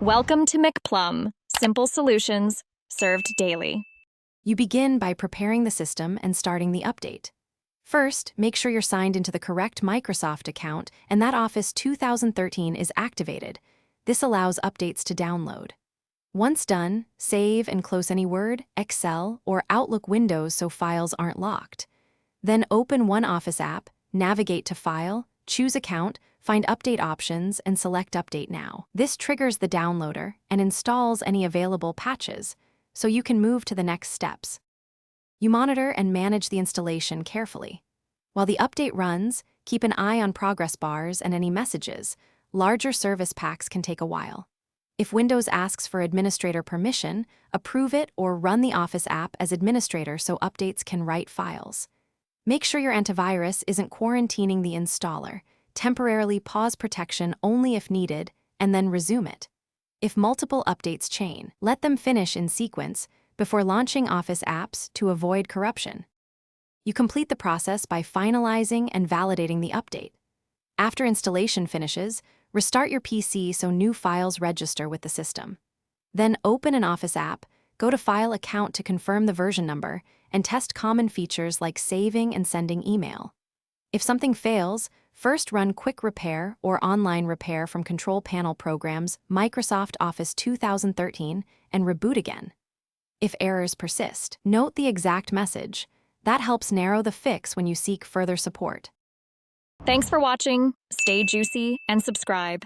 Welcome to McPlum, simple solutions served daily. You begin by preparing the system and starting the update. First, make sure you're signed into the correct Microsoft account and that Office 2013 is activated. This allows updates to download. Once done, save and close any Word, Excel, or Outlook windows so files aren't locked. Then open one Office app, navigate to File, choose Account, find Update Options, and select Update Now. This triggers the downloader and installs any available patches, so you can move to the next steps. You monitor and manage the installation carefully. While the update runs, keep an eye on progress bars and any messages. Larger service packs can take a while. If Windows asks for administrator permission, approve it or run the Office app as administrator so updates can write files. Make sure your antivirus isn't quarantining the installer. Temporarily pause protection only if needed, and then resume it. If multiple updates chain, let them finish in sequence before launching Office apps to avoid corruption. You complete the process by finalizing and validating the update. After installation finishes, restart your PC so new files register with the system. Then open an Office app, go to File Account to confirm the version number, and test common features like saving and sending email. If something fails, first run Quick Repair or Online Repair from Control Panel programs Microsoft Office 2013 and reboot again. If errors persist, note the exact message. That helps narrow the fix when you seek further support. Thanks for watching. Stay juicy and subscribe.